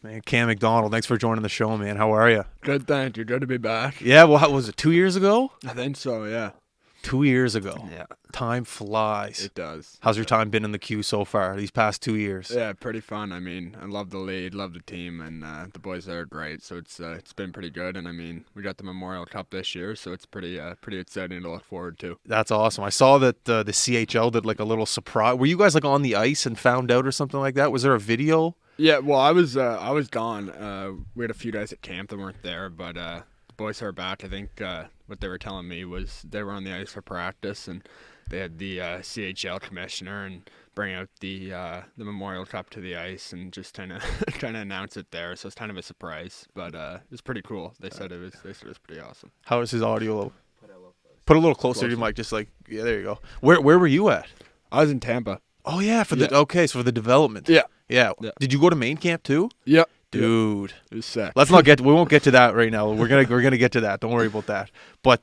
Man, Cam MacDonald, thanks for joining the show, man. How are you? Good, thank you. Good to be back. Yeah, well, how was it, 2 years ago? I think so, yeah. 2 years ago. Yeah, Time flies. it does. How's your time been in the queue so far, these past 2 years? Yeah, pretty fun. I mean, I love the lead, love the team, and the boys there are great. So it's been pretty good. And I mean, we got the Memorial Cup this year, so it's pretty exciting to look forward to. That's awesome. I saw that the CHL did like a little surprise. Were you guys like on the ice and found out or something like that? Was there a video? Yeah, well, I was gone. We had a few guys at camp that weren't there, but the boys are back. I think what they were telling me was they were on the ice for practice, and they had the CHL commissioner and bring out the Memorial Cup to the ice and just kind of trying to announce it there. So it's kind of a surprise, but it was pretty cool. They said it was pretty awesome. How is his audio? Put a little closer to your mic, just like, yeah, there you go. Where were you at? I was in Tampa. Oh yeah, so for the development. Yeah. Yeah. Yeah. Did you go to main camp too? Yep. Dude. It was sick. We won't get to that right now. We're gonna get to that. Don't worry about that. But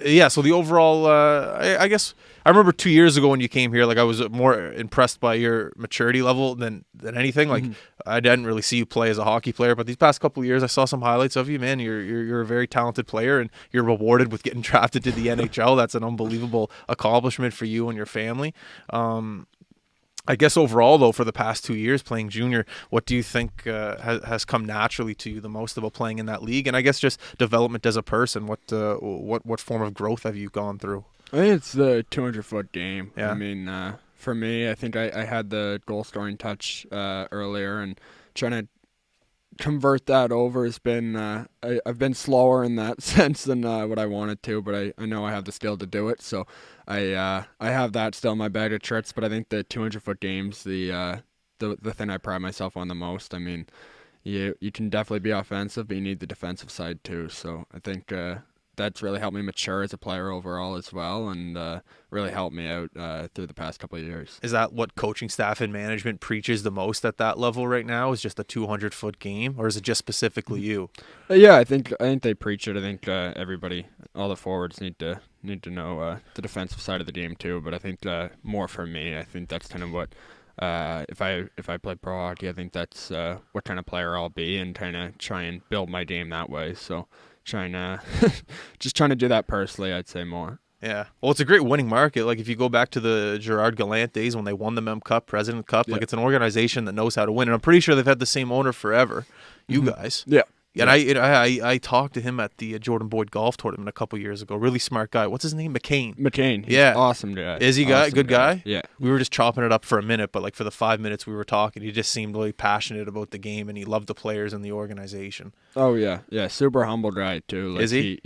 yeah, so the overall I guess I remember 2 years ago when you came here, like I was more impressed by your maturity level than anything. Like I didn't really see you play as a hockey player, but these past couple of years I saw some highlights of you, man. You're a very talented player, and you're rewarded with getting drafted to the NHL. That's an unbelievable accomplishment for you and your family. I guess overall, though, for the past 2 years playing junior, what do you think has come naturally to you the most about playing in that league? And I guess just development as a person. What form of growth have you gone through? I think it's the 200-foot game. Yeah. I mean, for me, I think I had the goal-scoring touch earlier, and trying to convert that over has been I've been slower in that sense than what I wanted to, but I know I have the skill to do it. So I have that still in my bag of tricks. But I think the 200-foot game's the thing I pride myself on the most. I mean, you can definitely be offensive, but you need the defensive side too. So I think that's really helped me mature as a player overall as well, and really helped me out through the past couple of years. Is that what coaching staff and management preaches the most at that level right now? Is just a 200-foot game, or is it just specifically you? Yeah, I think they preach it. I think everybody, all the forwards need to know the defensive side of the game too. But I think more for me, I think that's kind of what if I play pro hockey, I think that's what kind of player I'll be, and kind of try and build my game that way. So trying to do that personally, I'd say more. Yeah. Well, it's a great winning market. Like if you go back to the Gerard Gallant days when they won the Mem Cup, President Cup, like it's an organization that knows how to win. And I'm pretty sure they've had the same owner forever. You guys. Yeah. And I talked to him at the Jordan Boyd golf tournament a couple years ago. Really smart guy. What's his name? McCain. He's Yeah. awesome guy. Is he Awesome good guy? Yeah. We were just chopping it up for a minute, but like for the 5 minutes we were talking, he just seemed really passionate about the game, and he loved the players and the organization. Oh yeah. Super humble guy too. Like, Is he?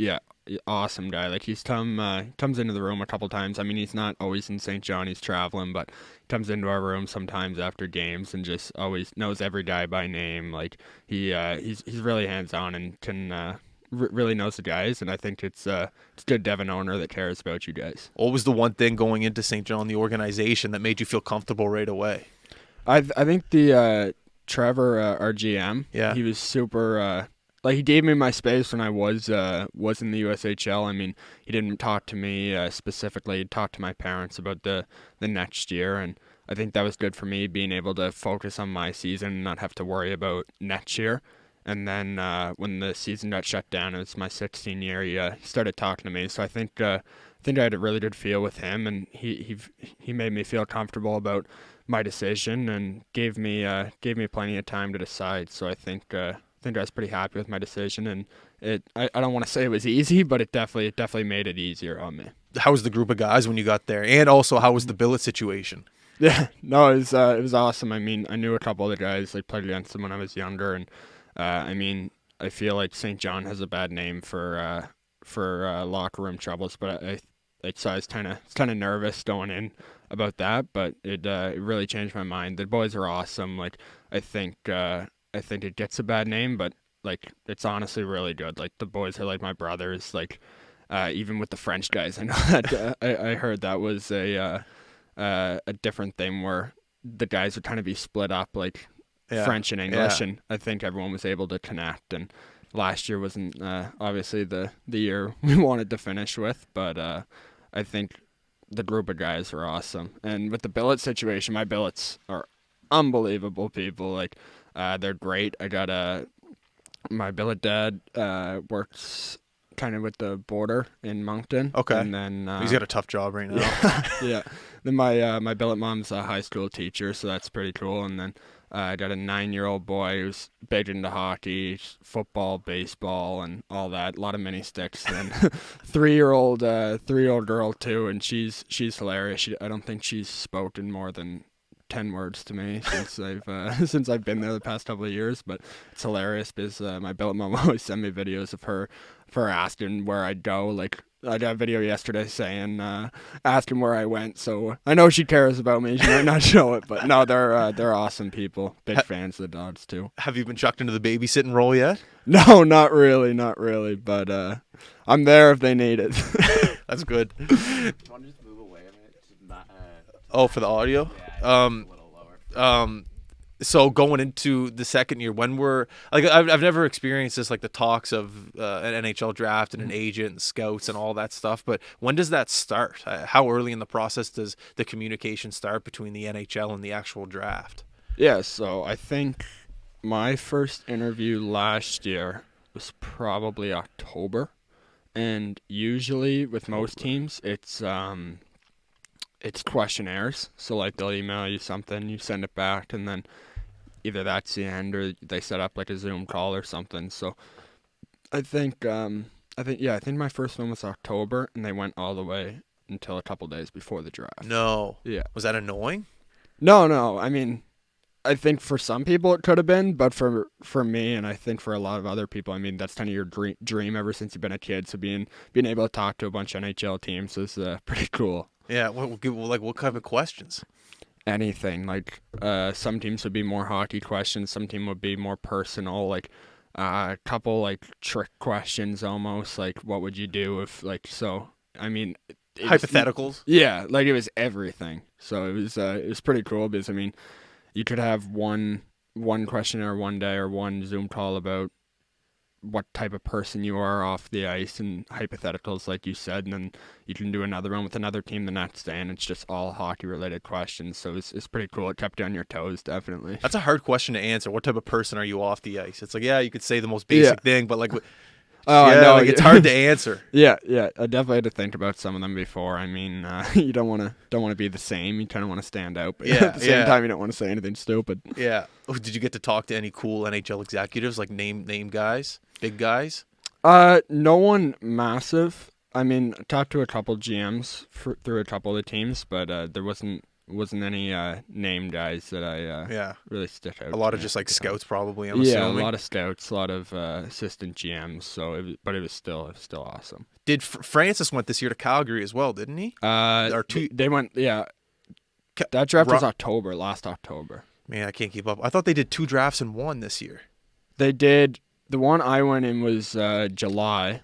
Awesome guy. Like he's comes into the room a couple times. I mean, he's not always in St. John. He's traveling, but he comes into our room sometimes after games and just always knows every guy by name. Like he's really hands on and can really knows the guys. And I think it's good to have an owner that cares about you guys. What was the one thing going into St. John, the organization, that made you feel comfortable right away? I think the Trevor, our GM. Yeah. He was super. Like he gave me my space when I was in the USHL. I mean, he didn't talk to me specifically. He talked to my parents about the next year, and I think that was good for me, being able to focus on my season and not have to worry about next year. And then when the season got shut down, it was my 16th year. He started talking to me, so I think I had a really good feel with him, and he made me feel comfortable about my decision and gave me plenty of time to decide. So I think I was pretty happy with my decision, and I don't want to say it was easy, but it definitely made it easier on me. How was the group of guys when you got there? And also, how was the billet situation? Yeah, no, it was awesome. I mean, I knew a couple of the guys. I played against them when I was younger, and I mean, I feel like St. John has a bad name for locker room troubles, but so I was kind of nervous going in about that, but it really changed my mind. The boys are awesome. Like I think it gets a bad name, but like it's honestly really good. Like the boys are like my brothers. Like even with the French guys, I know that I heard that was a different thing where the guys would kind of be split up, like French and English, and I think everyone was able to connect. And last year wasn't obviously the year we wanted to finish with, but I think the group of guys were awesome. And with the billet situation, my billets are unbelievable people. Like, they're great. I got my billet dad works kind of with the border in Moncton. Okay. And then He's got a tough job right now. yeah. Then my billet mom's a high school teacher, so that's pretty cool. And then I got a 9-year-old boy who's big into hockey, football, baseball, and all that. A lot of mini sticks. And 3-year-old girl too, and she's hilarious. I don't think she's spoken more than 10 words to me since I've been there the past couple of years, but it's hilarious because my billet mom always send me videos of her asking where I'd go. Like, I got a video yesterday saying asking where I went, so I know she cares about me. She might not show it, but no, they're awesome people. Big fans of the dogs too. Have you been chucked into the babysitting role yet? No, not really, but I'm there if they need it. That's good. Do you want to just move away a minute? Oh, for the audio? A little lower. So going into the second year, when we're like, I've never experienced this, like the talks of an NHL draft and an agent and scouts and all that stuff. But when does that start? How early in the process does the communication start between the NHL and the actual draft? Yeah, so I think my first interview last year was probably October, and usually with most teams, it's questionnaires. So like they'll email you something, you send it back, and then either that's the end or they set up like a Zoom call or something. So I think my first one was October, and they went all the way until a couple days before the draft. No. Yeah. Was that annoying? No. I mean, I think for some people it could have been, but for me, and I think for a lot of other people, I mean, that's kind of your dream ever since you've been a kid. So being able to talk to a bunch of NHL teams is pretty cool. Yeah. What kind of questions? Anything. Like some teams would be more hockey questions, some team would be more personal, like a couple like trick questions almost, like what would you do if, like, so I mean Hypotheticals? Yeah, like it was everything. So it was pretty cool because I mean you could have one questionnaire one day or one Zoom call about what type of person you are off the ice and hypotheticals, like you said, and then you can do another one with another team the next day, and it's just all hockey related questions. So it's pretty cool. It kept you on your toes, definitely. That's a hard question to answer. What type of person are you off the ice? It's like, yeah, you could say the most basic thing, but like, I know. Like it's hard to answer. Yeah. I definitely had to think about some of them before. I mean, you don't want to be the same. You kind of want to stand out, but at the same time, you don't want to say anything stupid. Yeah. Did you get to talk to any cool NHL executives, like name guys, big guys? No one massive. I mean, I talked to a couple GMs through a couple of the teams, but there wasn't any name guys that I really stick out. A lot of just like scouts, probably. I'm yeah, assuming. A lot of scouts, a lot of assistant GMs. So, it was still awesome. Did Francis went this year to Calgary as well, didn't he? They went. Yeah, that draft was last October. Man, I can't keep up. I thought they did 2 drafts in one this year. They did. The one I went in was July,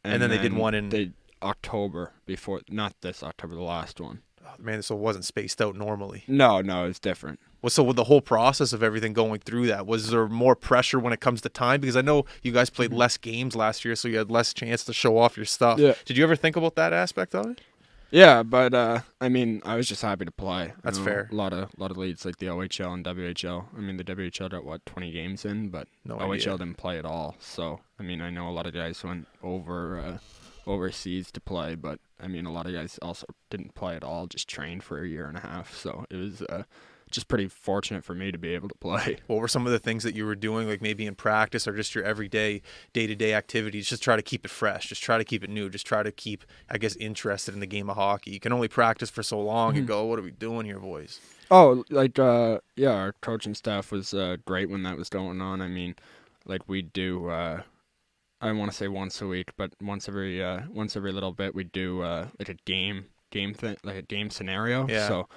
and then they did one in October before. Not this October, the last one. Oh, man, so it wasn't spaced out normally. No, it's different. Well, so with the whole process of everything going through that, was there more pressure when it comes to time? Because I know you guys played less games last year, so you had less chance to show off your stuff. Yeah. Did you ever think about that aspect of it? Yeah, but I mean, I was just happy to play. That's fair. A lot of leads like the OHL and WHL. I mean, the WHL got 20 games in, but OHL didn't play at all. So I mean, I know a lot of guys went overseas to play, but I mean, a lot of guys also didn't play at all, just trained for a year and a half. So it was just pretty fortunate for me to be able to play. What were some of the things that you were doing, like maybe in practice or just your everyday, day-to-day activities? Just try to keep it fresh. Just try to keep it new. Just try to keep, I guess, interested in the game of hockey. You can only practice for so long and go, what are we doing here, boys? Oh, like, our coaching staff was great when that was going on. I mean, like, we do, I want to say once a week, but once every little bit, we do like a game thing, like a game scenario. Yeah. So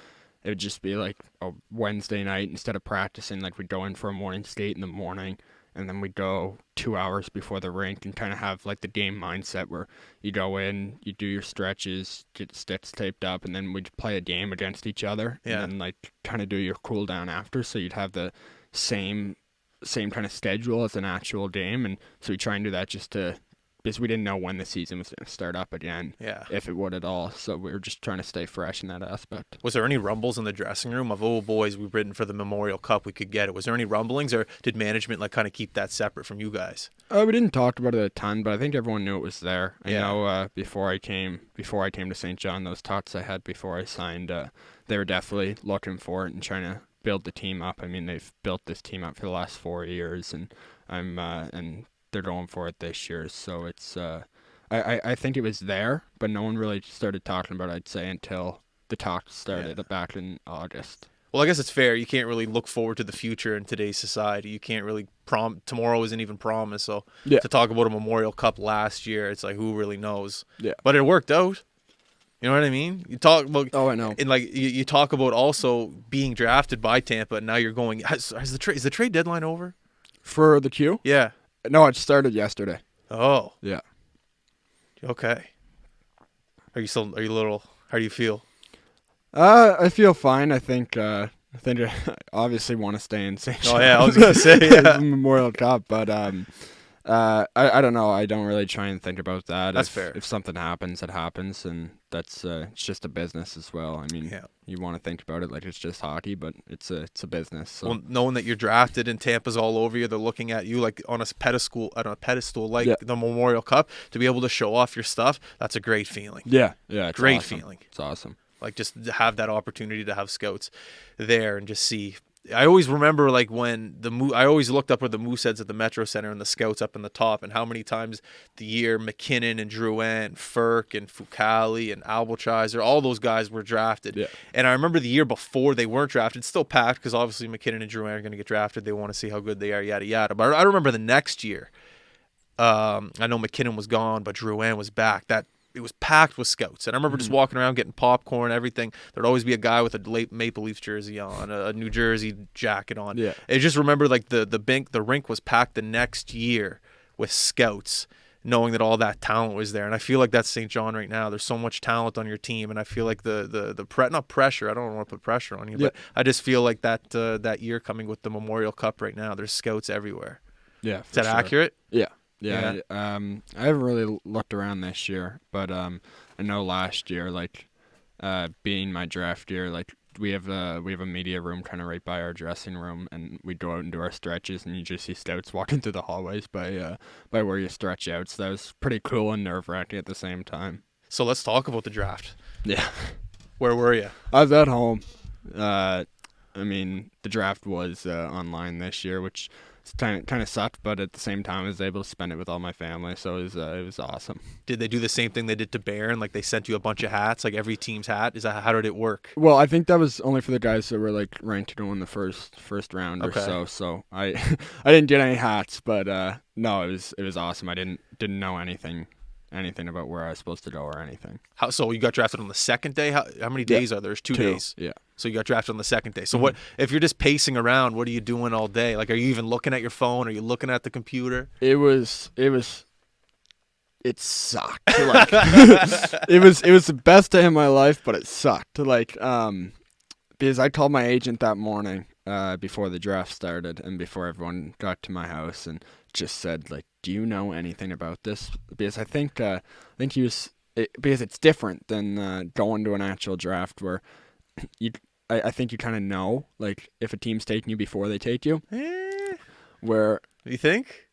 it would just be like a Wednesday night, instead of practicing, like we'd go in for a morning skate in the morning, and then we'd go 2 hours before the rink and kind of have like the game mindset where you go in, you do your stretches, get sticks taped up, and then we'd play a game against each other. Yeah. And then like kind of do your cool down after, so you'd have the same kind of schedule as an actual game. And so we try and do that just to because we didn't know when the season was going to start up again, Yeah. if it would at all. So we were just trying to stay fresh in that aspect. Was there any rumbles in the dressing room of, oh, boys, we've ridden for the Memorial Cup, we could get it? Was there any rumblings, or did management like kind of keep that separate from you guys? We didn't talk about it a ton, but I think everyone knew it was there. I Yeah. know before I came to St. John, those talks I had before I signed, they were definitely looking for it and trying to build the team up. I mean, they've built this team up for the last 4 years, and and they're going for it this year. So it's I think it was there, but no one really started talking about it, I'd say, until the talks started back in August. Well, I guess it's fair. You can't really look forward to the future in today's society. You can't really tomorrow isn't even promised. So to talk about a Memorial Cup last year, it's like, who really knows? Yeah. But it worked out. You know what I mean? You talk about I know. And like you talk about also being drafted by Tampa, and now you're going. Is the trade deadline over? For the Q? Yeah. No, it started yesterday. Oh. Yeah. Okay. Are you a little? How do you feel? I feel fine. I think I obviously want to stay in St. John. Oh yeah, I was gonna say the Memorial Cup, but I don't know. I don't really try and think about that. That's fair. If something happens, it happens, and that's it's just a business as well. I mean, you want to think about it like it's just hockey, but it's a business. So. Well, knowing that you're drafted and Tampa's all over you, they're looking at you like on a pedestal like the Memorial Cup, to be able to show off your stuff. That's a great feeling. Yeah, it's great awesome. feeling. It's awesome. Like just to have that opportunity to have scouts there and just see. I always remember like when I always looked up where the Mooseheads at the Metro Center and the scouts up in the top, and how many times the year McKinnon and Drouin and Furk and Fucali and Albelchiser, all those guys were drafted. Yeah. And I remember the year before they weren't drafted, still packed, because obviously McKinnon and Drouin are going to get drafted. They want to see how good they are, yada yada. But I remember the next year, I know McKinnon was gone, but Drouin was back. It was packed with scouts. And I remember just walking around getting popcorn, everything. There'd always be a guy with a late Maple Leafs jersey on, a New Jersey jacket on. Yeah. I just remember like the rink was packed the next year with scouts, knowing that all that talent was there. And I feel like that's St. John right now. There's so much talent on your team, and I feel like not pressure. I don't want to put pressure on you, but I just feel like that year coming with the Memorial Cup right now, there's scouts everywhere. Yeah. Is that accurate? Yeah. Yeah, I haven't really looked around this year, but I know last year, like being my draft year, like we have a media room kind of right by our dressing room, and we go out and do our stretches, and you just see scouts walking through the hallways by where you stretch out. So that was pretty cool and nerve-wracking at the same time. So let's talk about the draft. Yeah. Where were you? I was at home. I mean, the draft was online this year, which kind of sucked, but at the same time I was able to spend it with all my family, so it was awesome. Did they do the same thing they did to Barron? Like they sent you a bunch of hats, like every team's hat? How did it work? Well, I think that was only for the guys that were like ranked to go in the first round or so. So I didn't get any hats, but no, it was awesome. I didn't know anything about where I was supposed to go or anything. So you got drafted on the second day? How many days are there? There's two days. Yeah. So you got drafted on the second day. So what if you're just pacing around? What are you doing all day? Like, are you even looking at your phone? Are you looking at the computer? It sucked. Like, it was the best day of my life, but it sucked. Like, because I called my agent that morning before the draft started and before everyone got to my house, and just said, like, do you know anything about this? Because I think he was because it's different than going to an actual draft where I think you kind of know, like, if a team's taking you before they take you. Where you think?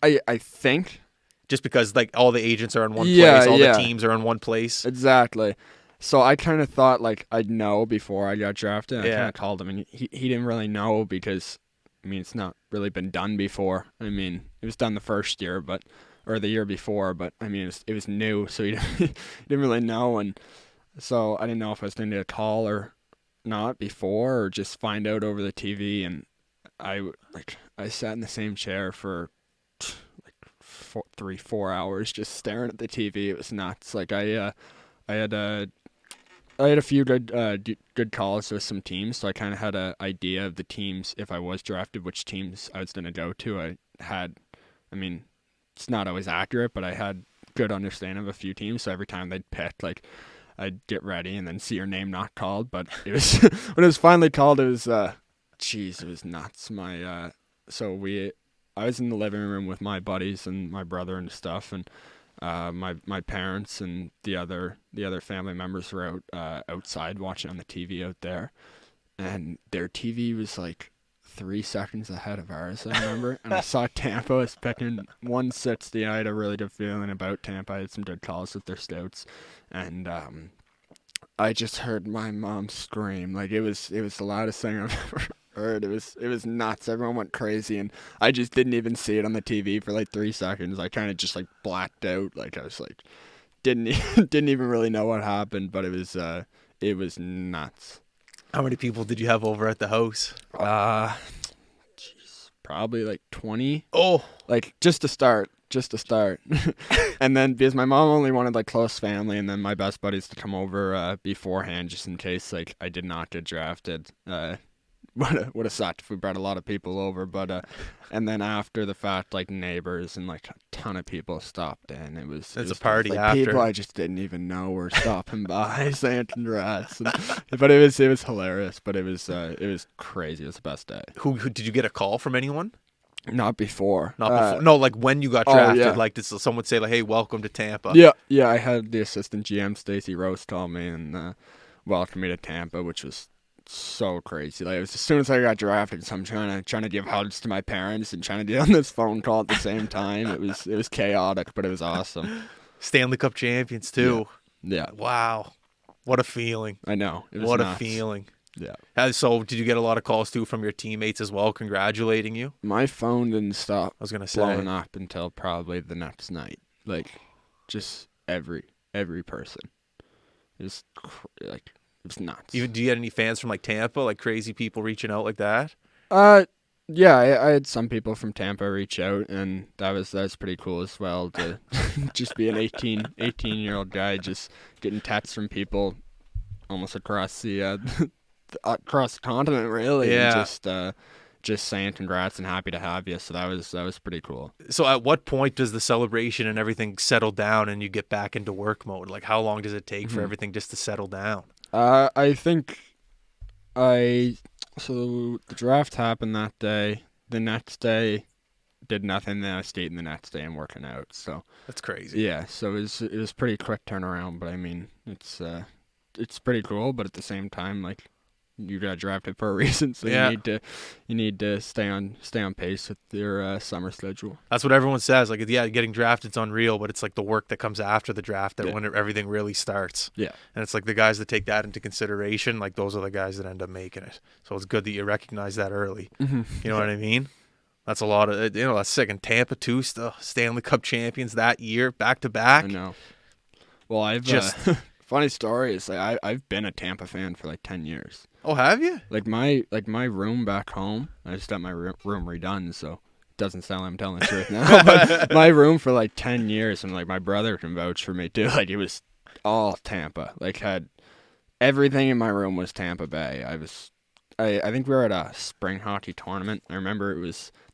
I think just because like all the agents are in one place, all the teams are in one place. Exactly. So I kind of thought like I'd know before I got drafted. I kind of called him, and he didn't really know because, I mean, it's not really been done before. I mean, it was done the first year, or the year before, but I mean, it was new, so he didn't really know, and so I didn't know if I was going to get a call or not before, or just find out over the TV. And I sat in the same chair for like 3-4 hours just staring at the TV. It was nuts. Like I had a few good calls with some teams, so I kind of had an idea of the teams, if I was drafted, which teams I was going to go to. I mean, it's not always accurate, but I had good understanding of a few teams, so every time they'd pick, like, I'd get ready and then see your name not called. But it was when it was finally called, it was it was nuts. So I was in the living room with my buddies and my brother and stuff, and my parents and the other family members were outside watching on the TV out there, and their TV was like 3 seconds ahead of ours, I remember. And I saw Tampa was picking 160. I had a really good feeling about Tampa. I had some good calls with their stouts, and I just heard my mom scream. Like, it was the loudest thing I've ever heard. It was nuts. Everyone went crazy, and I just didn't even see it on the TV for like 3 seconds. I kind of just like blacked out. Like, I was like, didn't even really know what happened, but it was nuts. How many people did you have over at the house? Probably like 20. Oh, Like, just to start. And then because my mom only wanted like close family, and then my best buddies to come over beforehand, just in case like I did not get drafted. Would have sucked if we brought a lot of people over, but and then after the fact, like neighbors and like a ton of people stopped in. It was a party like after. people I just didn't even know were stopping by saying congrats. But it was hilarious. But it was crazy. It was the best day. who did you get a call from anyone? Not before. Not before. No, like when you got drafted. yeah. Like, did someone say like, "Hey, welcome to Tampa"? Yeah. I had the assistant GM Stacy Rose call me and welcome me to Tampa, which was so crazy. Like, it was as soon as I got drafted, so I'm trying to give hugs to my parents and trying to get on this phone call at the same time. It was chaotic, but it was awesome. Stanley Cup champions too. Yeah, Wow, what a feeling! I know. It was What nuts. a feeling! Yeah, So, did you get a lot of calls too from your teammates as well, congratulating you? my phone didn't stop I was gonna say. blowing up until probably the next night. Like, just every person. It was like, it was nuts. Do you get any fans from like Tampa, like crazy people reaching out like that? Yeah, I had some people from Tampa reach out, and that was pretty cool as well to just be an 18-year-old guy just getting texts from people almost across the across the continent, really. Yeah. And just saying congrats and happy to have you. So that was pretty cool. So, at what point does the celebration and everything settle down and you get back into work mode? Like, how long does it take for everything just to settle down? I think so the draft happened that day. The next day, did nothing. Then I stayed in the next day and working out. So That's crazy. yeah, so it was pretty quick turnaround. But I mean, it's pretty cool. But at the same time, like, you got drafted for a reason, so Yeah. you need to stay on pace with your summer schedule. That's what everyone says. Like, yeah, getting drafted's unreal, but it's like the work that comes after the draft that Yeah. when everything really starts. Yeah. And it's like the guys that take that into consideration, like those are the guys that end up making it. So it's good that you recognize that early. Mm-hmm. You know what I mean? That's a lot of, that's sick. And Tampa too, still Stanley Cup champions that year, back to back. I know. Well, I've Just- funny story is like I've been a Tampa fan for like 10 years. Oh, have you? Like my room back home, I just got my room redone, so it doesn't sound like I'm telling the truth now. But my room for like 10 years, and like my brother can vouch for me too. Like, it was all Tampa. Like, had everything in my room was Tampa Bay. I think we were at a spring hockey tournament. I remember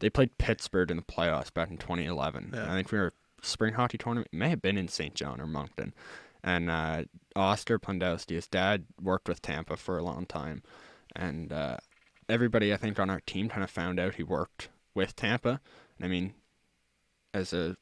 they played Pittsburgh in the playoffs back in 2011. Yeah. I think we were spring hockey tournament. It may have been in St. John or Moncton. And Oster Pondowski, his dad worked with Tampa for a long time. And everybody, I think, on our team kind of found out he worked with Tampa. And I mean, as a,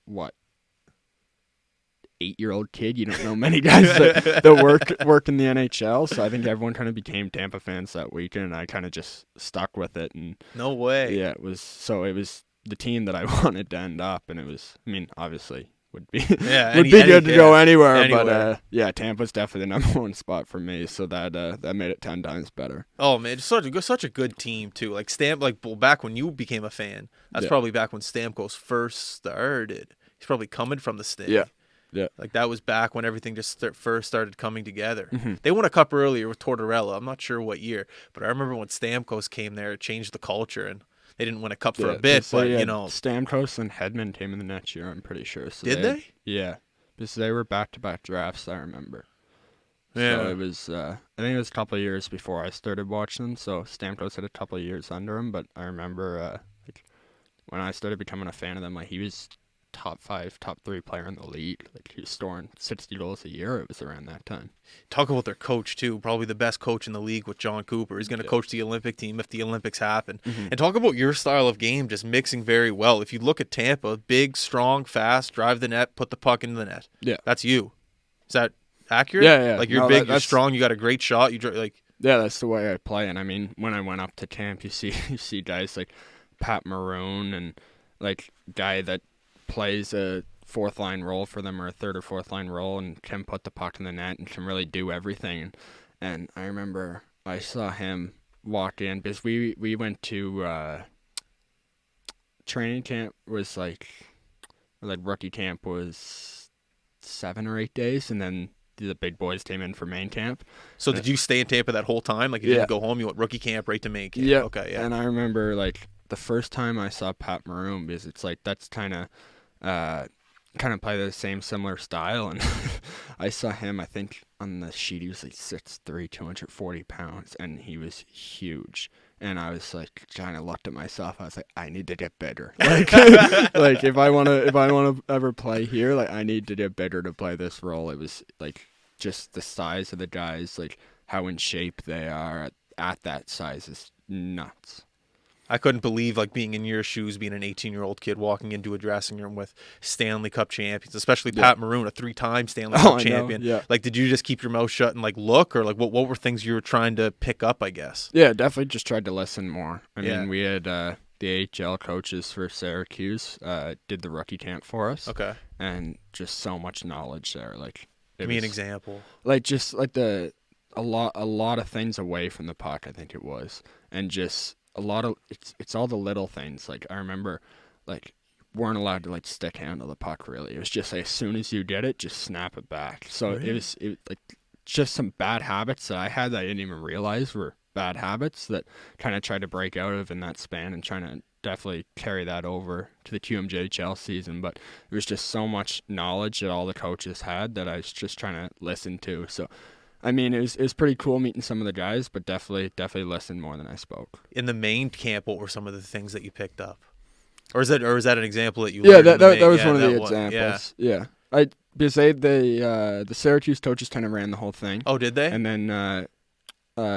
8-year-old kid, you don't know many guys that work in the NHL. So I think everyone kind of became Tampa fans that weekend, and I kind of just stuck with it. And No way. yeah, it was the team that I wanted to end up, and it was, I mean, obviously would be Yeah, would be good to go anywhere. anywhere. But yeah, Tampa's definitely the number one spot for me, so that made it 10 times better. Oh man, it's such a good team too. Like back when you became a fan, that's Yeah. probably back when Stamkos first started. He's probably coming from the state. Yeah. Like, that was back when everything just first started coming together. Mm-hmm. They won a cup earlier with Tortorella. I'm not sure what year, but I remember when Stamkos came there, it changed the culture, and they didn't win a cup for a bit. But Stamkos and Hedman came in the next year, I'm pretty sure. So Did they? Yeah, because they were back-to-back drafts, I remember. Yeah. So it was, I think it was a couple of years before I started watching them, so Stamkos had a couple of years under him, but I remember, like, when I started becoming a fan of them, like, he was top 5, top 3 player in the league. Like he was scoring 60 goals a year. It was around that time. Talk about their coach too. Probably the best coach in the league with John Cooper. He's going to coach the Olympic team if the Olympics happen. And talk about your style of game, just mixing very well. If you look at Tampa, big, strong, fast, drive the net, put the puck into the net. Yeah, that's you. Is that accurate? Yeah. Like you're big, you're strong, you got a great shot. Yeah, that's the way I play. And I mean, when I went up to Tampa, you see guys like Pat Maroon and like guy that plays a fourth line role for them or a third or fourth line role and can put the puck in the net and can really do everything. And I remember I saw him walk in because we went to training camp was like rookie camp was 7 or 8 days, and then the big boys came in for main camp. So did you stay in Tampa that whole time? Like you didn't go home, you went rookie camp right to main camp? Yeah. Okay, yeah. And I remember like the first time I saw Pat Maroon, because it's like that's kind of play the same similar style, and I saw him, I think on the sheet he was like 6'3", 240 pounds, and he was huge. And I was like kind of looked at myself. I was like, I need to get bigger. Like, like if I wanna ever play here, like I need to get bigger to play this role. It was like just the size of the guys, like how in shape they are at that size is nuts. I couldn't believe like being in your shoes, being an 18-year-old kid walking into a dressing room with Stanley Cup champions, especially Pat Maroon, a 3-time Stanley Cup champion. Yeah. Like, did you just keep your mouth shut and like look, or like what were things you were trying to pick up? I guess. Yeah, definitely just tried to listen more. I mean, we had the AHL coaches for Syracuse did the rookie camp for us. Okay. And just so much knowledge there. Like, give me an example. Like just like a lot of things away from the puck. I think it was, and just. A lot of it's all the little things. Like I remember, like weren't allowed to like stick handle the puck. Really, it was just like, as soon as you get it, just snap it back. So it was like just some bad habits that I had that I didn't even realize were bad habits that kind of tried to break out of in that span and trying to definitely carry that over to the QMJHL season. But there was just so much knowledge that all the coaches had that I was just trying to listen to. So. I mean, it was pretty cool meeting some of the guys, but definitely listened more than I spoke. In the main camp, what were some of the things that you picked up? Or is that an example that you learned? Yeah, that was one of the examples. Yeah. Because the Syracuse coaches kind of ran the whole thing. Oh, did they? And then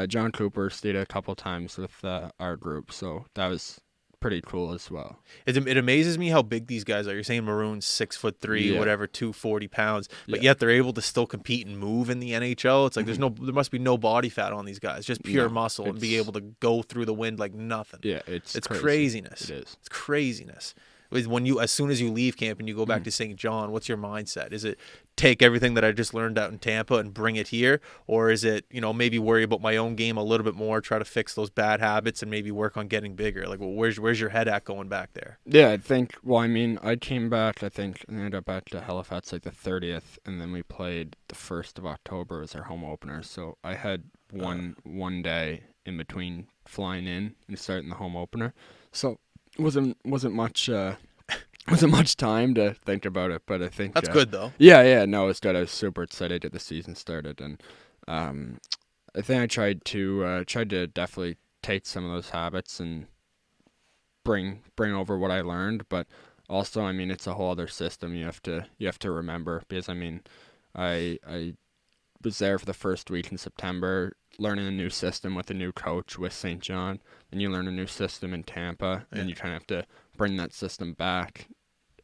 John Cooper stayed a couple times with our group, so that was pretty cool as well. It amazes me how big these guys are. You're saying Maroon's 6'3", whatever, 240 pounds, but yet they're able to still compete and move in the NHL. It's like there must be no body fat on these guys, just pure muscle and be able to go through the wind like nothing. Yeah, it's craziness. It is. It's craziness. As soon as you leave camp and you go back to St. John, what's your mindset? Is it take everything that I just learned out in Tampa and bring it here, or is it maybe worry about my own game a little bit more, try to fix those bad habits and maybe work on getting bigger? Like, well, where's your head at going back there? Yeah, I think. Well, I mean, I came back. I think I ended up back to Halifax like the 30th, and then we played the 1st of October as our home opener. So I had one day in between flying in and starting the home opener. So. Wasn't much time to think about it, but I think that's good though. Yeah, no, it's good. I was super excited that the season started, and I think I tried to definitely take some of those habits and bring over what I learned, but also, I mean, it's a whole other system you have to remember, because I mean, I was there for the first week in September, learning a new system with a new coach with St. John. Then you learn a new system in Tampa, and you kind of have to bring that system back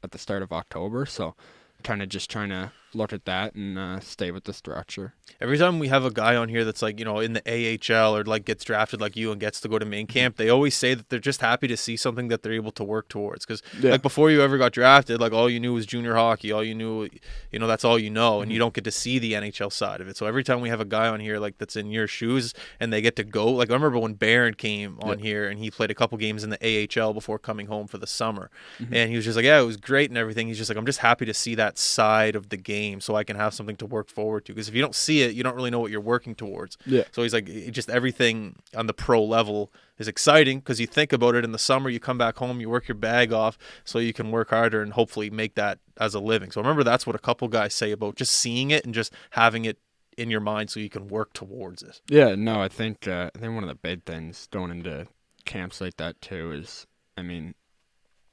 at the start of October. So kind of just trying to look at that and stay with the structure. Every time we have a guy on here that's like, in the AHL or like gets drafted like you and gets to go to main camp, they always say that they're just happy to see something that they're able to work towards. Because like before you ever got drafted, like all you knew was junior hockey. All you knew, that's all you know, and you don't get to see the NHL side of it. So every time we have a guy on here like that's in your shoes and they get to go, like I remember when Barron came on here and he played a couple games in the AHL before coming home for the summer, and he was just like, yeah, it was great and everything. He's just like, I'm just happy to see that side of the game so I can have something to work forward to, because if you don't see it, you don't really know what you're working towards. So he's like, just everything on the pro level is exciting because you think about it in the summer, you come back home, you work your bag off so you can work harder and hopefully make that as a living. So remember, that's what a couple guys say about just seeing it and just having it in your mind so you can work towards it. Yeah, no, I think one of the big things going into camps like that too is, I mean,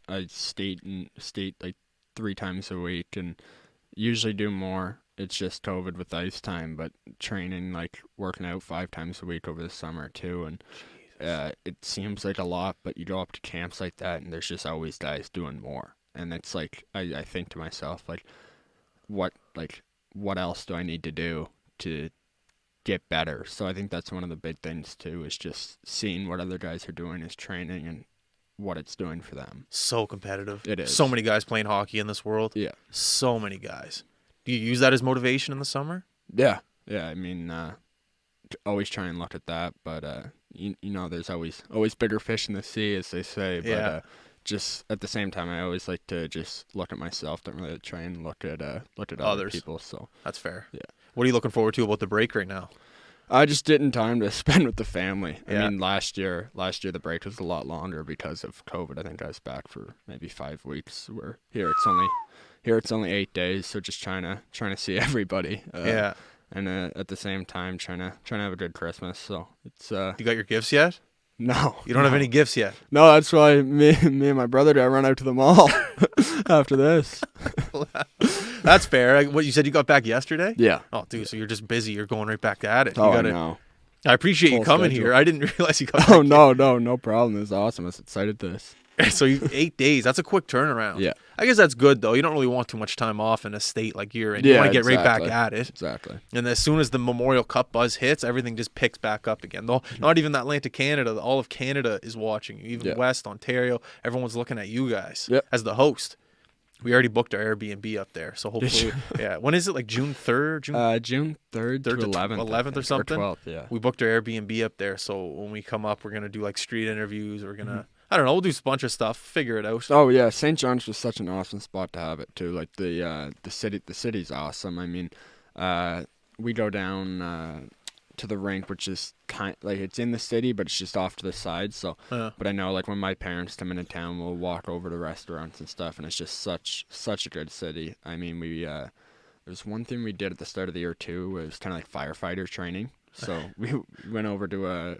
I state like 3 times a week, and usually do more. It's just COVID with ice time, but training, like working out 5 times a week over the summer too. And it seems like a lot, but you go up to camps like that, and there's just always guys doing more. And it's like I think to myself, like what else do I need to do to get better? So I think that's one of the big things too, is just seeing what other guys are doing is training and what it's doing for them. So competitive. It is. So many guys playing hockey in this world. Yeah. So many guys. Do you use that as motivation in the summer? Yeah. I mean, always try and look at that, but you know, there's always bigger fish in the sea, as they say. But just at the same time, I always like to just look at myself. Don't really try and look at other Others. people. So That's fair. Yeah. What are you looking forward to about the break right now? I just didn't time to spend with the family. Yeah. I mean, last year the break was a lot longer because of COVID. I think I was back for maybe 5 weeks. Where here it's only 8 days. So just trying to see everybody. And at the same time trying to have a good Christmas. So it's You got your gifts yet? no. You don't have any gifts yet. No, that's why me and my brother got run out to the mall after this. That's fair. What, you said you got back yesterday? Yeah. Oh, dude, so you're just busy. You're going right back at it. Oh, You gotta, no. I appreciate you Full coming schedule. here. I didn't realize you got Oh, back no problem. It was awesome. I was excited this. So 8 days. That's a quick turnaround. Yeah. I guess that's good, though. You don't really want too much time off in a state like you're in. You Yeah, want to get right back exactly. at it. Exactly. And as soon as the Memorial Cup buzz hits, everything just picks back up again. Though not even Atlantic Canada, all of Canada is watching you. Even Yeah. West Ontario, everyone's looking at you guys Yep. as the host. We already booked our Airbnb up there, so hopefully, yeah. When is it? Like June 3rd? June 3rd to 11th. 11th or something? 12th, yeah. We booked our Airbnb up there, so when we come up, we're gonna do like street interviews. We're gonna, I don't know, we'll do a bunch of stuff, figure it out. Oh yeah, St. John's was such an awesome spot to have it too. Like the city's awesome. I mean, we go down to the rink, which is it's in the city, but it's just off to the side. So, but I know like when my parents come into town, we'll walk over to restaurants and stuff, and it's just such a good city. I mean, there's one thing we did at the start of the year too. It was kind of like firefighter training. So we went over to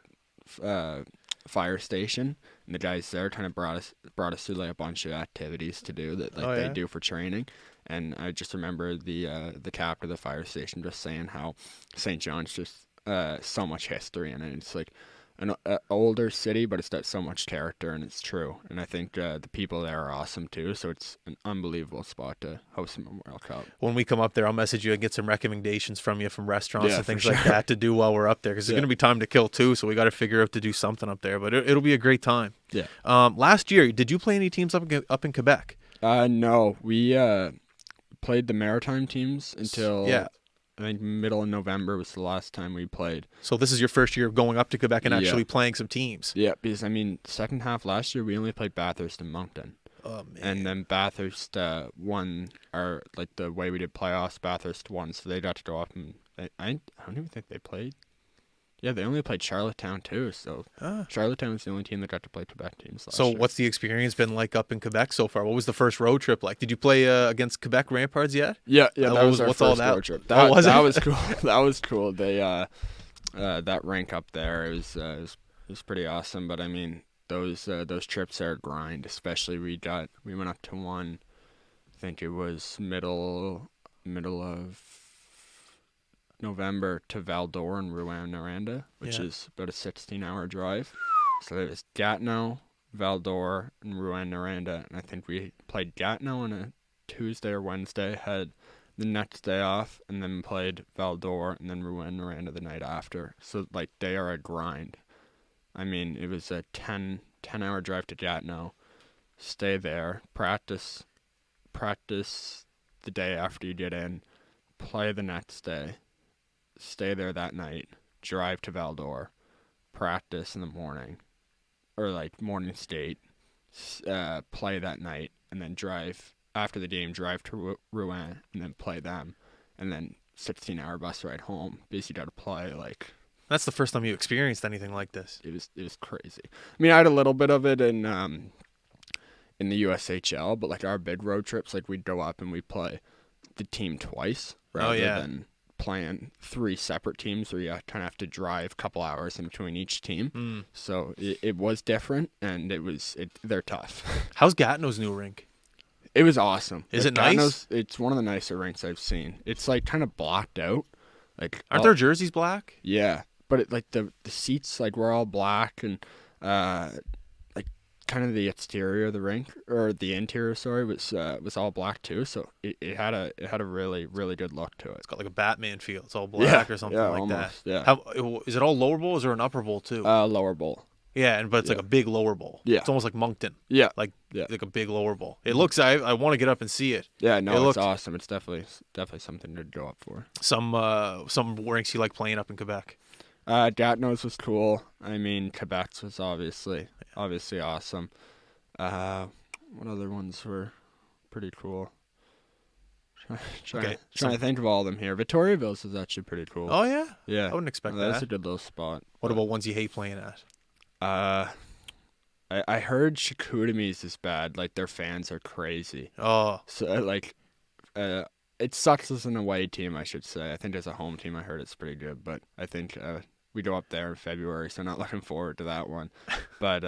a fire station, and the guys there kind of brought us through like a bunch of activities to do that they do for training. And I just remember the captain of the fire station just saying how St. John's just so much history in it. It's like an older city, but it's got so much character, and it's true. And I think the people there are awesome too. So it's an unbelievable spot to host a Memorial Cup. When we come up there, I'll message you and get some recommendations from you from restaurants Yeah, and things for like sure. that to do while we're up there, because there's gonna be time to kill too. So we got to figure out to do something up there. But it'll be a great time. Yeah. Last year, did you play any teams up in Quebec? No, we played the Maritime teams until I think middle of November was the last time we played. So this is your first year of going up to Quebec and Yeah. actually playing some teams. Yeah, because I mean, second half last year we only played Bathurst and Moncton. Oh man. And then Bathurst won our the way we did playoffs. Bathurst won, so they got to go up and I don't even think they played. Yeah, they only played Charlottetown too. So Charlottetown was the only team that got to play Quebec teams last So year. what's the experience been like up in Quebec so far? What was the first road trip like? Did you play against Quebec Ramparts yet? Yeah, that was our what's all first that? road trip. Oh, was that it? was cool. That was cool. They that rink up there it was pretty awesome. But I mean, those trips are a grind. Especially we went up to one. I think it was middle of November to Val d'Or and Rouyn-Noranda, which is about a 16-hour drive. So it was Gatineau, Val d'Or, and Rouyn-Noranda, and I think we played Gatineau on a Tuesday or Wednesday, had the next day off, and then played Val d'Or and then Rouyn-Noranda the night after. So like they are a grind. I mean, it was a 10-hour drive to Gatineau, stay there, practice the day after you get in, play the next day, stay there that night, drive to Val d'Or, practice in the morning, or like morning skate, play that night, and then drive after the game, drive to Rouen, and then play them, and then 16-hour bus ride home. Basically, got to play like. That's the first time you experienced anything like this. It was crazy. I mean, I had a little bit of it in the USHL, but like our big road trips, like we'd go up and we'd play the team twice rather than playing 3 separate teams where you kind of have to drive a couple hours in between each team. So it was different, and they're tough. How's Gatineau's new rink? It was awesome. Is Like, it nice? Gatineau's, it's one of the nicer rinks I've seen. It's like kind of blocked out. Like Aren't their jerseys black? Yeah, but like the seats like were all black and like kind of the exterior of the rink or the interior, sorry, was all black too. So it had a really really good look to it. It's got like a Batman feel. It's all black or something like almost, that. Yeah. How is it all lower bowl? Or is there an upper bowl too? Lower bowl. Yeah, but it's like a big lower bowl. Yeah. It's almost like Moncton. Yeah. Like Yeah. like a big lower bowl. It looks. I want to get up and see it. Yeah, no, It it's looked- awesome. It's definitely something to go up for. Some rinks you like playing up in Quebec. Gatineau's was cool. I mean, Quebec's was obviously awesome. What other ones were pretty cool? Trying to think of all of them here. Victoriaville's is actually pretty cool. Oh yeah. Yeah, I wouldn't expect that's that. a good little spot. What about ones you hate playing at? I heard Chicoutimi's is bad. Like their fans are crazy. Oh, So like, it sucks as an away team, I should say. I think as a home team, I heard it's pretty good. But I think we go up there in February, so not looking forward to that one. But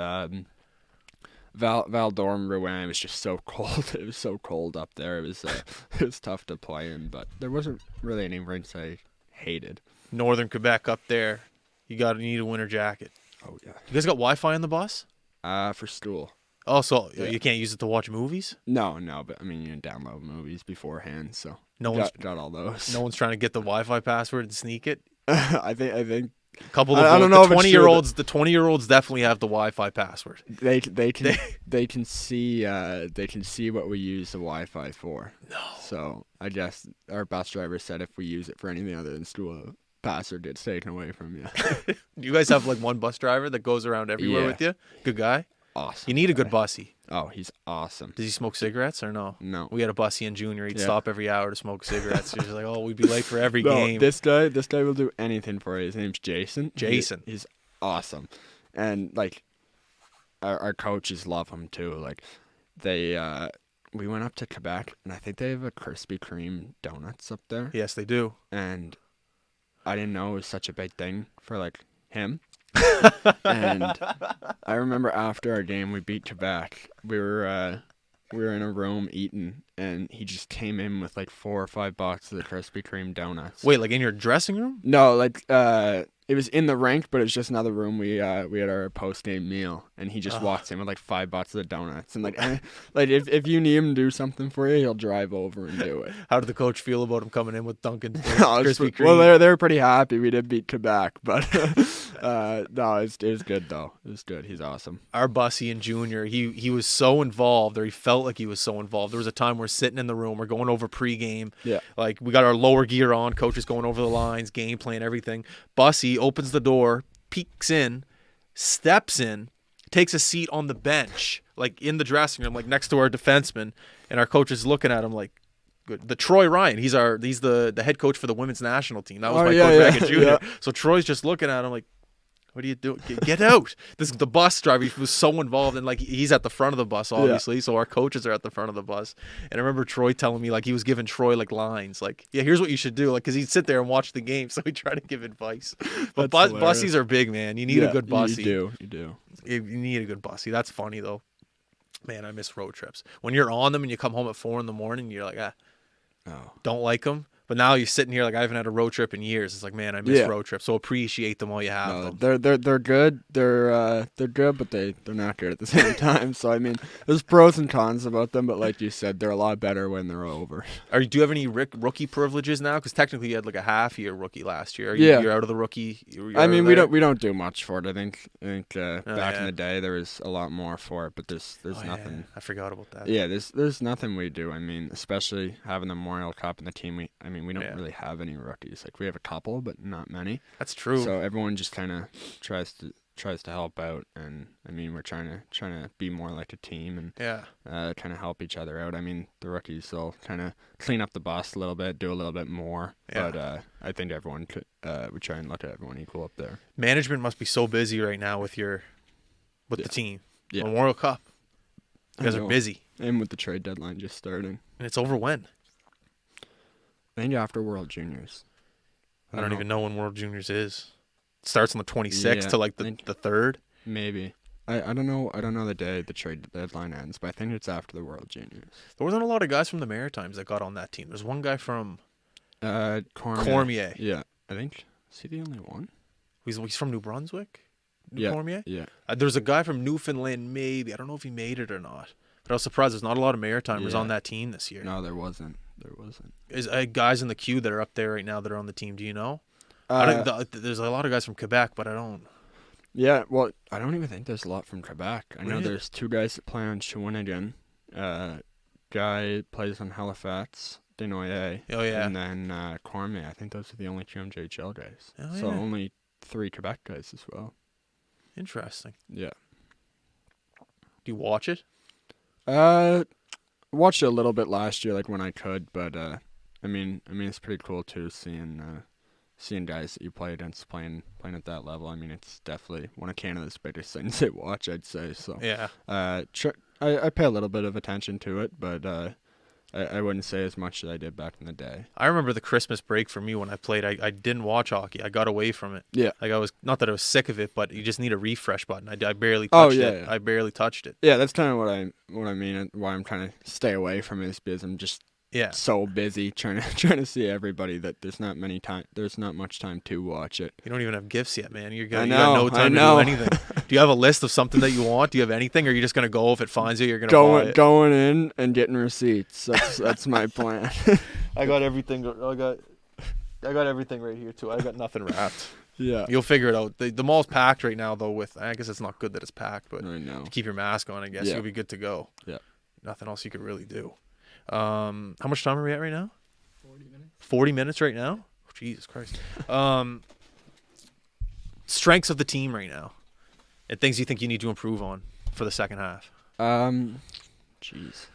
Val d'Orme Rouen was just so cold. It was so cold up there. It was tough to play in. But there wasn't really any rinks I hated. Northern Quebec up there. You need a winter jacket. Oh yeah. You guys got Wi-Fi in the bus? For school. Oh, so Yeah. you can't use it to watch movies? No, but I mean you can download movies beforehand, so No one's got all those. no one's trying to get the Wi-Fi password and sneak it. I think A couple of I don't know if the it's true, 20-year-olds. The 20-year-olds definitely have the Wi-Fi password. they can see what we use the Wi-Fi for. No. So I guess our bus driver said if we use it for anything other than school, password gets taken away from you. You guys have like one bus driver that goes around everywhere Yeah. with you. Good guy. Awesome. You need a good bussy. Oh, he's awesome. Does he smoke cigarettes or no? No. We had a bussy in junior. He'd Yeah. stop every hour to smoke cigarettes. He's like, "Oh, we'd be late for every No, game." this guy will do anything for you. His name's Jason. Jason. He's awesome, and like our coaches love him too. Like they we went up to Quebec, and I think they have a Krispy Kreme donuts up there, Yes, they do. and I didn't know it was such a big thing for like him. And I remember after our game, we beat Quebec. We were in a room eating, and he just came in with like 4 or 5 boxes of Krispy Kreme donuts. Wait, like in your dressing room? No, like it was in the rink, but it was just another room. We had our post game meal, and he just walks in with like 5 boxes of donuts, and like like if you need him to do something for you, he'll drive over and do it. How did the coach feel about him coming in with Dunkin' No, Krispy Kreme? well, they were pretty happy we did beat Quebec, but no, it was good though. It was good. He's awesome. Our bussy in junior, he was so involved, or he felt like he was so involved. There was a time we're sitting in the room, we're going over pregame. Yeah. Like we got our lower gear on, coach is going over the lines, game plan, everything. Bussy opens the door, peeks in, steps in, takes a seat on the bench, like in the dressing room, like next to our defenseman, and our coach is looking at him like, good. The Troy Ryan, he's the head coach for the women's national team. That was my coach back at junior. yeah. So Troy's just looking at him like, what are you doing? Get out. The bus driver was so involved, and like he's at the front of the bus, obviously. So our coaches are at the front of the bus. And I remember Troy telling me like he was giving Troy like lines, like, yeah, here's what you should do, like, because he'd sit there and watch the game. So he tried to give advice. But That's hilarious. bussies are big, man. You need a good bussy. You do. You need a good bussy. That's funny though. Man, I miss road trips. When you're on them and you come home at 4 a.m, you're like, Oh. don't like them. But now you're sitting here like I haven't had a road trip in years. It's like, man, I miss Yeah. road trips. So appreciate them while you have No, them. they're good. They're good, but they're not good at the same time. So I mean, there's pros and cons about them, but like you said, they're a lot better when they're over. Do you have any rookie privileges now? Because technically you had like a half-year rookie last year. Yeah. You're out of the rookie. You're I mean, out we of don't do much for it. I think back yeah. in the day there was a lot more for it, but there's there. Oh, nothing. Yeah. I forgot about that. Yeah, there's nothing we do. I mean, especially having the Memorial Cup and the team. We don't Yeah. really have any rookies. Like we have a couple, but not many. That's true. So everyone just kind of tries to help out, and I mean we're trying to be more like a team and yeah. kind of help each other out. I mean the rookies will kind of clean up the bus a little bit, do a little bit more, Yeah. but I think everyone could. We try and look at everyone equal up there. Management must be so busy right now with Yeah. the team. Yeah. Memorial Cup. You guys I are know. busy. And with the trade deadline just starting, And it's over when? I think after World Juniors. I don't even know when World Juniors is. It starts on the 26th Yeah, to like I think- the 3rd. Maybe. I don't know. I don't know the day the trade deadline ends, but I think it's after the World Juniors. There wasn't a lot of guys from the Maritimes that got on that team. There's one guy from Cormier. Yeah, I think. Is he the only one? He's from New Brunswick. Yeah. Cormier. Yeah. There's a guy from Newfoundland. Maybe I don't know if he made it or not. But I was surprised. There's not a lot of Maritimers on that team this year. No, there wasn't. There wasn't. Is guys in the queue that are up there right now that are on the team? Do you know? There's a lot of guys from Quebec, but I don't. Yeah, well, I don't even think there's a lot from Quebec. I know Really? there's 2 guys that play on Shawinigan. Guy plays on Halifax, Desnoyers. Oh yeah. And then Cormier. I think those are the only 2 MJHL guys. Oh, So yeah. only 3 Quebec guys as well. Interesting. Yeah. Do you watch it? Watched it a little bit last year, like when I could, but I mean, it's pretty cool too, seeing guys that you play against playing at that level. I mean, it's definitely one of Canada's biggest things to watch, I'd say. So Yeah. I pay a little bit of attention to it, but I wouldn't say as much as I did back in the day. I remember the Christmas break for me when I played. I didn't watch hockey. I got away from it. Yeah. Like I was not that I was sick of it, but you just need a refresh button. I barely touched it. Yeah. I barely touched it. Yeah, that's kind of what I mean, and why I'm trying to stay away from it is because I'm just Yeah. so busy trying to see everybody that there's not much time to watch it. You don't even have gifts yet, man. You got I no know, time to I know. do anything. Do you have a list of something that you want? Do you have anything, or are you just gonna go if it finds you? You're gonna buy it. Going in and getting receipts. That's my plan. I got everything. I got everything right here too. I got nothing wrapped. Yeah. You'll figure it out. The mall's packed right now, though. With I guess it's not good that it's packed, but I know. if you keep your mask on, I guess Yeah. you'll be good to go. Yeah. Nothing else you could really do. How much time are we at right now? 40 minutes. 40 minutes right now? Oh, Jesus Christ. Strengths of the team right now and things you think you need to improve on for the second half. Jeez.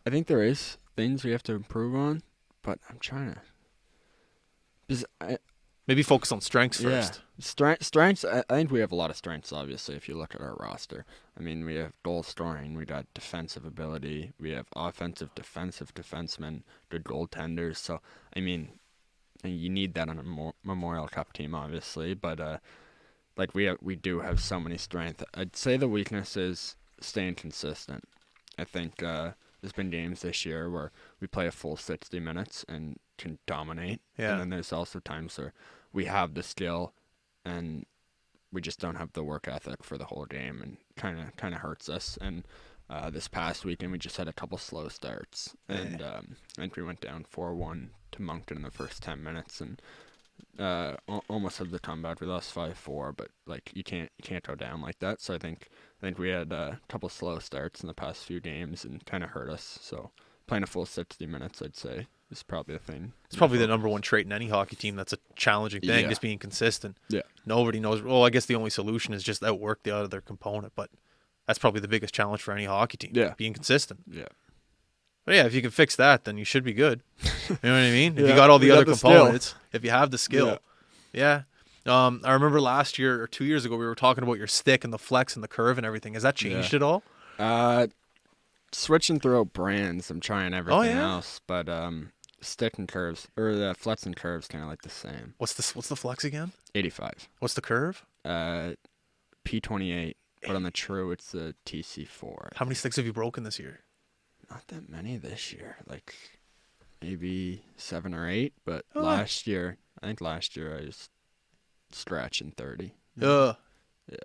I think there is things we have to improve on, but I'm trying to. Because Maybe focus on strengths first. Strengths. I think we have a lot of strengths. Obviously, if you look at our roster, I mean, we have goal scoring, we got defensive ability, we have offensive, defensive defensemen, good goaltenders. So, I mean, you need that on a Memorial Cup team, obviously. But like we do have so many strengths. I'd say the weakness is staying consistent. I think there's been games this year where we play a full 60 minutes and can dominate. Yeah. And then there's also times where we have the skill and we just don't have the work ethic for the whole game, and kind of hurts us. And this past weekend we just had a couple slow starts, and I think we went down 4-1 to Moncton in the first 10 minutes, and almost had the comeback. We lost 5-4, but like you can't go down like that. So I think we had a couple slow starts in the past few games and kind of hurt us. So playing a full 60 minutes, I'd say, is probably a thing. It's probably the number one trait in any hockey team. That's a challenging thing, Yeah. just being consistent. Yeah. Nobody knows. Well, I guess the only solution is just outwork the other component, but that's probably the biggest challenge for any hockey team. Yeah. Being consistent. Yeah. But yeah, if you can fix that, then you should be good. You know what I mean? If you Yeah, got all the we got other the skill. components, if you have the skill. Yeah. I remember last year or 2 years ago, we were talking about your stick and the flex and the curve and everything. Has that changed at all? Switching through brands, I'm trying everything yeah? else, but stick and curves, or the flats and curves, kind of like the same. What's the flex again? 85. What's the curve? P28, but on the true, it's the TC4. How many sticks have you broken this year? Not that many this year, like maybe 7 or 8, but Oh. last year I was scratching 30. Yeah. Yeah.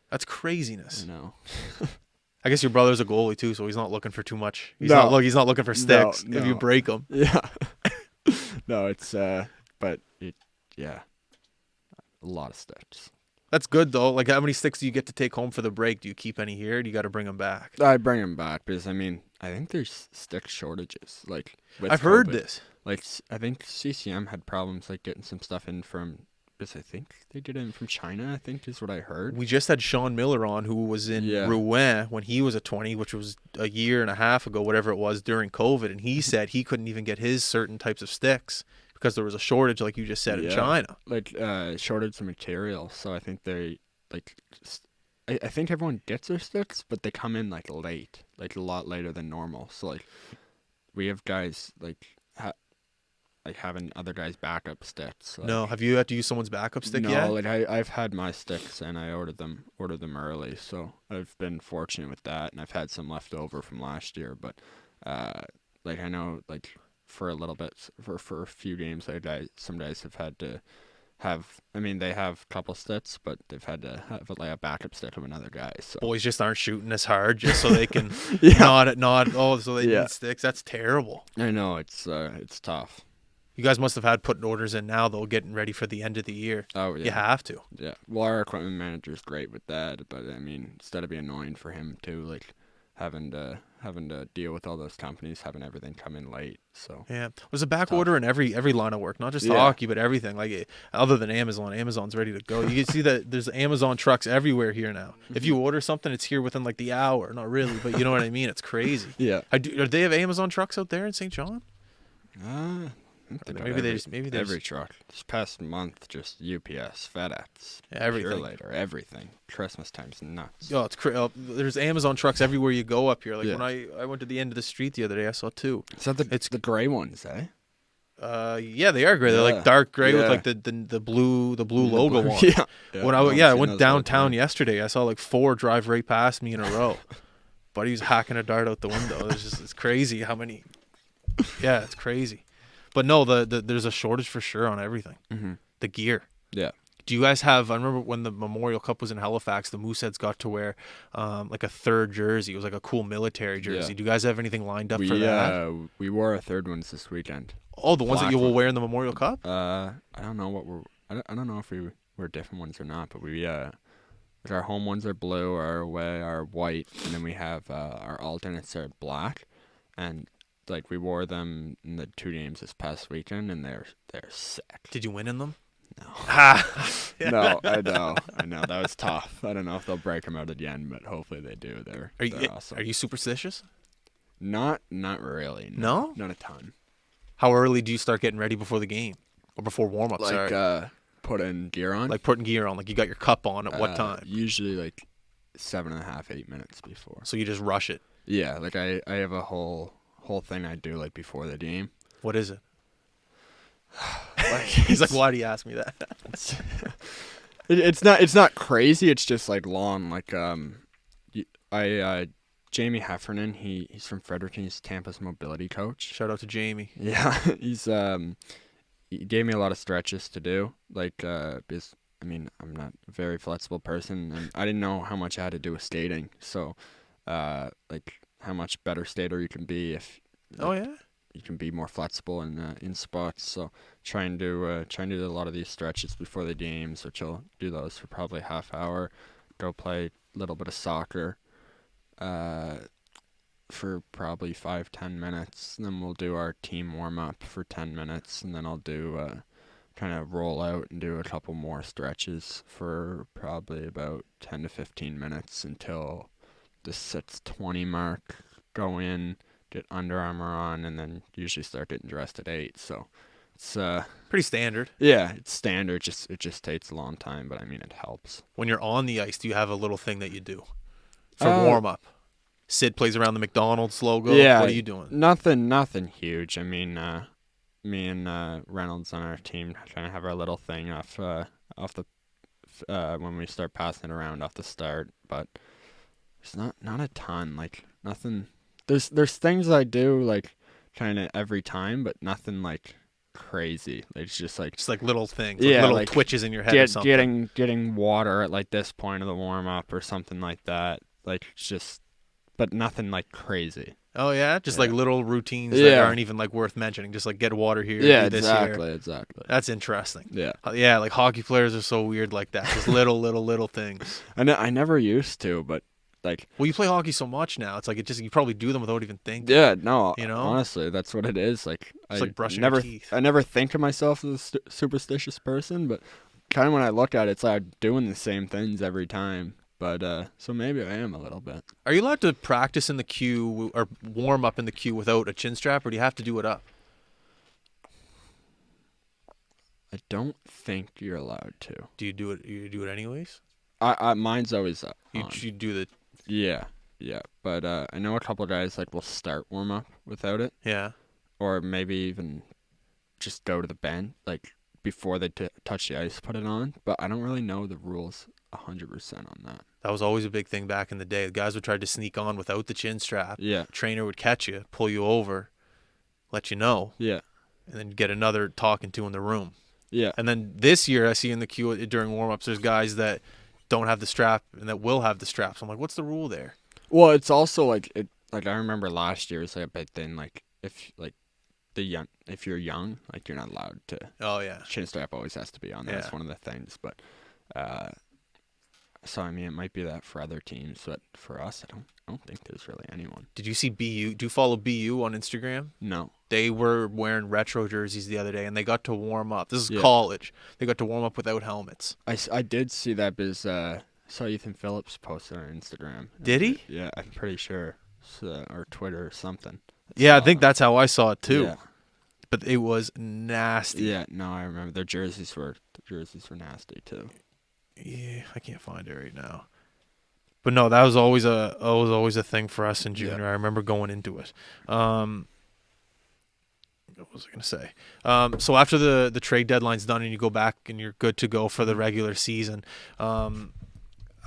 That's craziness. I know. I guess your brother's a goalie too, so he's not looking for too much. He's No. he's not looking for sticks if you no. break them. Yeah. No, it's but a lot of sticks. That's good though. Like, how many sticks do you get to take home for the break? Do you keep any here? Or do you got to bring them back? I bring them back because I mean I think there's stick shortages. Like with I've heard COVID. this. Like I think CCM had problems like getting some stuff in from, because I think they get it in from China. I think is what I heard. We just had Sean Miller on, who was in Rouen when he was a 20, which was a year and a half ago, whatever it was, during COVID, and he said he couldn't even get his certain types of sticks because there was a shortage, like you just said, in China. Like shortage of material. So I think they like. I think everyone gets their sticks, but they come in like late, like a lot later than normal. So like, we have guys like like having other guys' backup sticks. Like, No, have you had to use someone's backup stick no, yet? like I've had my sticks and I ordered them early, so I've been fortunate with that, and I've had some left over from last year. But like I know like for a little bit for a few games, some guys have had to have. I mean, they have a couple sticks, but they've had to have like a backup stick of another guy. So Boys just aren't shooting as hard just so they can Yeah. nod. Oh, so they Yeah. need sticks. That's terrible. I know it's tough. You guys must have had putting orders in now, though, getting ready for the end of the year. Oh yeah. You have to. Yeah. Well, our equipment manager's great with that, but I mean, instead of being annoying for him too, like having to deal with all those companies having everything come in late. So Yeah, there's a back Tough. order in every line of work, not just Yeah. hockey, but everything. Like other than Amazon, Amazon's ready to go. You can see that there's Amazon trucks everywhere here now. If you order something, it's here within like the hour. Not really, but you know what I mean. It's crazy. yeah. Do they have Amazon trucks out there in St. John? Maybe Maybe every truck. This past month, just UPS, FedEx, Everything. Pure Later, everything. Christmas time's nuts. Oh, there's Amazon trucks everywhere you go up here. Like Yeah. when I went to the end of the street the other day, I saw two. Is that It's- the gray ones, eh? Yeah, they are gray. They're Yeah. like dark gray with Yeah. like the blue logo on. Yeah. When I went downtown yesterday, I saw like 4 drive right past me in a row. Buddy's hacking a dart out the window. It's crazy how many. Yeah, it's crazy. But no, there's a shortage for sure on everything. Mm-hmm. The gear. Yeah. Do you guys have? I remember when the Memorial Cup was in Halifax, the Mooseheads got to wear like a third jersey. It was like a cool military jersey. Yeah. Do you guys have anything lined up for that? We wore our third ones this weekend. Oh, the ones that black you will one. wear in the Memorial Cup? I don't know what I don't know if we wear different ones or not, but we like our home ones are blue, our away are white, and then we have our alternates are black, and like we wore them in the 2 games this past weekend, and they're sick. Did you win in them? No. Yeah. No, I know that was tough. I don't know if they'll break them out again, but hopefully they do. They're awesome. Are you superstitious? Not really. No? Not a ton. How early do you start getting ready before the game or before warm up? Like putting gear on. Like putting gear on. Like you got your cup on at what time? Usually like 7.5, 8 minutes before. So you just rush it. Yeah, like I have a whole thing I do like before the game. What is it? Like, He's like, why do you ask me that? it's not crazy. It's just like long. Like Jamie Heffernan. He's from Fredericton. He's Tampa's mobility coach. Shout out to Jamie. Yeah, he gave me a lot of stretches to do. Like because I mean I'm not a very flexible person, and I didn't know how much I had to do with skating. So like how much better skater you can be if. Oh yeah. You can be more flexible in spots. So trying to do a lot of these stretches before the games, which I'll do those for probably half hour. Go play a little bit of soccer for probably 5-10 minutes. And then we'll do our team warm up for 10 minutes, and then I'll do kind of roll out and do a couple more stretches for probably about 10 to 15 minutes until the 6:20 mark. Go in, get Under Armour on, and then usually start getting dressed at 8. So it's Pretty standard. yeah, it's standard. It just takes a long time, but I mean it helps. When you're on the ice, do you have a little thing that you do for Uh, warm up? Sid plays around the MacDonald's logo. Yeah. What are you doing? Nothing huge. I mean, me and Reynolds on our team kind of have our little thing off the when we start passing it around off the start, but there's not a ton. Like nothing. There's things I do like kind of every time, but nothing like crazy. It's just like Little things, Yeah, little like twitches in your head or something. getting water at like this point of the warm up or something like that. Like it's just, but nothing like crazy. Oh yeah, just like Yeah. little routines that Yeah. aren't even like worth mentioning. Just like get water here, Yeah, do this here. exactly. That's interesting. Yeah, Yeah, like hockey players are so weird like that. Just little things. I never used to, but like Well, you play hockey so much now. It's like you probably do them without even thinking. yeah, no, You know? honestly, that's what it is. Like It's like brushing never, your teeth. I never think of myself as a superstitious person, but kind of when I look at it, it's like I'm doing the same things every time. But so maybe I am a little bit. Are you allowed to practice in the queue or warm up in the queue without a chin strap, or do you have to do it up? I don't think you're allowed to. Do you do it? You do it anyways. Mine's always on. You do the Yeah. But I know a couple guys like will start warm up without it, yeah. or maybe even just go to the bench, like before they touch the ice, put it on. But I don't really know the rules 100% on that. That was always a big thing back in the day. The guys would try to sneak on without the chin strap. Yeah. Trainer would catch you, pull you over, let you know, Yeah. and then get another talking to in the room. Yeah. And then this year, I see in the queue during warm-ups, there's guys that don't have the strap and that will have the straps. I'm like, what's the rule there? Well, it's also like I remember last year was like a big thing. Like if you're young, like you're not allowed to. Oh yeah. Chin strap always has to be on. That's one of the things. But so I mean, it might be that for other teams, but for us, I don't think there's really anyone. Did you see BU? Do you follow BU on Instagram? No. They were wearing retro jerseys the other day, and they got to warm up. This is Yeah. college. They got to warm up without helmets. I did see that because I saw Ethan Phillips posted on Instagram. Did he? Yeah, I'm pretty sure. Or Twitter or something. Yeah, I think that's how I saw it too. Yeah. But it was nasty. Yeah, no, I remember their jerseys were nasty too. Yeah, I can't find it right now. But no, that was always a thing for us in junior. Yeah. I remember going into it. What was I going to say? So after the trade deadline's done and you go back and you're good to go for the regular season,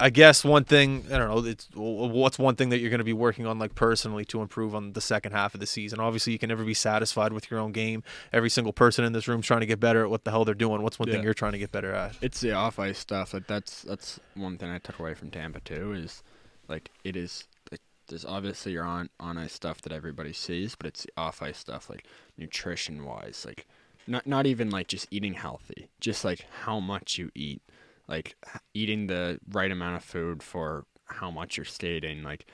I guess one thing, I don't know, what's one thing that you're going to be working on like personally to improve on the second half of the season? Obviously, you can never be satisfied with your own game. Every single person in this room is trying to get better at what the hell they're doing. What's one thing you're trying to get better at? It's the off ice stuff. Like that's one thing I took away from Tampa too. Is like it is like there's obviously your on ice stuff that everybody sees, but it's the off ice stuff like nutrition wise, like not even like just eating healthy, just like how much you eat. Like eating the right amount of food for how much you're skating, like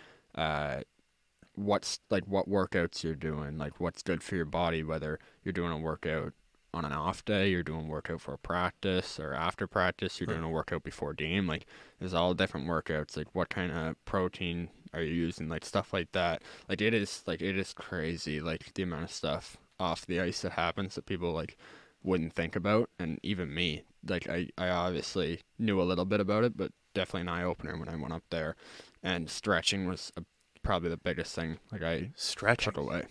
what workouts you're doing, like what's good for your body, whether you're doing a workout on an off day, you're doing a workout for a practice, or after practice, you're doing a workout before game. Like there's all different workouts, like what kind of protein are you using, like stuff like that. Like it is crazy, like the amount of stuff off the ice that happens that people like wouldn't think about, and even me. Like I obviously knew a little bit about it, but definitely an eye-opener when I went up there. And stretching was probably the biggest thing like I took away.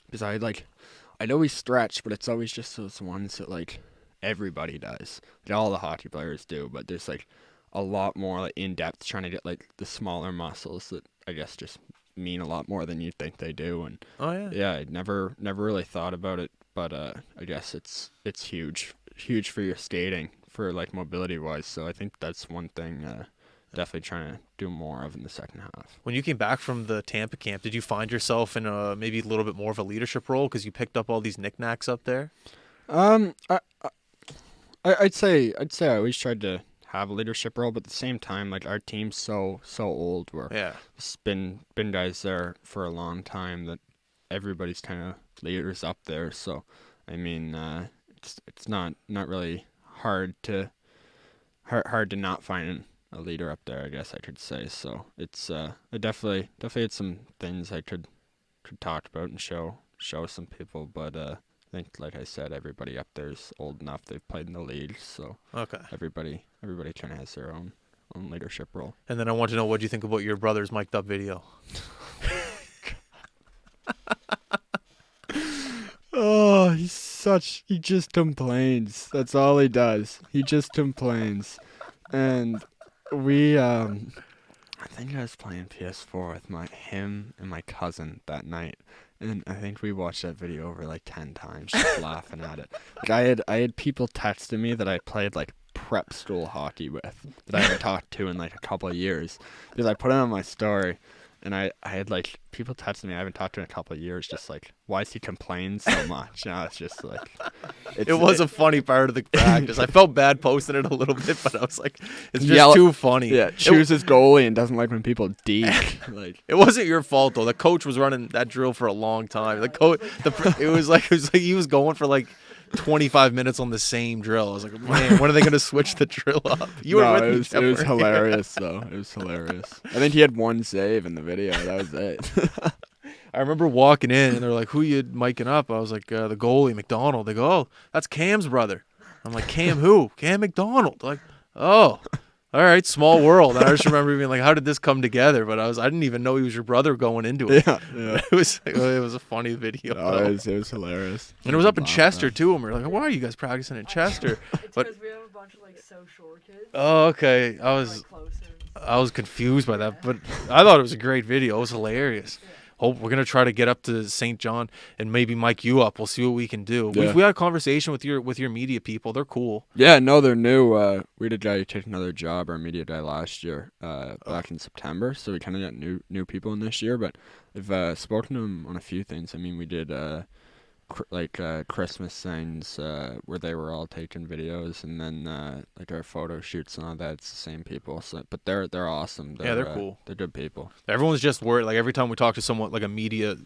Because I'd always stretch, but it's always just those ones that like everybody does. Like all the hockey players do, but there's like a lot more like in-depth trying to get like the smaller muscles that I guess just mean a lot more than you think they do. And yeah, I never really thought about it, but I guess it's huge for your skating, for like mobility wise. So I think that's one thing definitely trying to do more of in the second half. When you came back from the Tampa camp, did you find yourself in a maybe a little bit more of a leadership role because you picked up all these knickknacks up there? I'd say I always tried to have a leadership role, but at the same time, like our team's so old, where it's been guys there for a long time that everybody's kind of leaders up there. So I mean, it's not really hard to not find a leader up there, I guess I could say. So it's I definitely had some things I could talk about and show some people, but I think, like I said, everybody up there's old enough. They've played in the league, so everybody kind of has their own leadership role. And then I want to know, what do you think about your brother's mic'd up video? Oh, he just complains. That's all he does. He just complains. And we, I think I was playing PS4 with him and my cousin that night. And I think we watched that video over like 10 times, just laughing at it. Like I had people texting me that I played like prep school hockey with, that I haven't talked to in like a couple of years, because I put it on my story. And I had like people texting me I haven't talked to in a couple of years, just like, why does he complain so much? No, it's just like it was a funny part of the practice. I felt bad posting it a little bit, but I was like, it's just too funny. Yeah, chooses goalie and doesn't like when people deke. Like it wasn't your fault though. The coach was running that drill for a long time. It was like he was going for like 25 minutes on the same drill. I was like, man, when are they going to switch the drill up? It was hilarious though. It was hilarious. I think he had one save in the video. That was it. I remember walking in and they're like, who you miking up? I was like, the goalie, MacDonald. They go, oh, that's Cam's brother. I'm like, Cam who? Cam MacDonald. They're like, oh, All right, small world. And I just remember being like, how did this come together? But I didn't even know he was your brother going into it. Yeah. It was a funny video. No, it was hilarious. And it was up in Chester too, and we were like, why are you guys practicing in Chester? It's But because we have a bunch of like so short kids. oh, okay. I was confused by that, but I thought it was a great video. It was hilarious. Hope we're gonna try to get up to St. John and maybe mic you up. We'll see what we can do. Yeah. We had a conversation with your media people. They're cool. Yeah, no, they're new. We had a guy who took another job, our media guy last year, back in September. So we kind of got new people in this year. But I've spoken to him on a few things. I mean, we did Christmas things where they were all taking videos, and then like our photo shoots and all that. It's the same people. So, but they're awesome. They're cool. They're good people. Everyone's just worried. Like every time we talk to someone like a media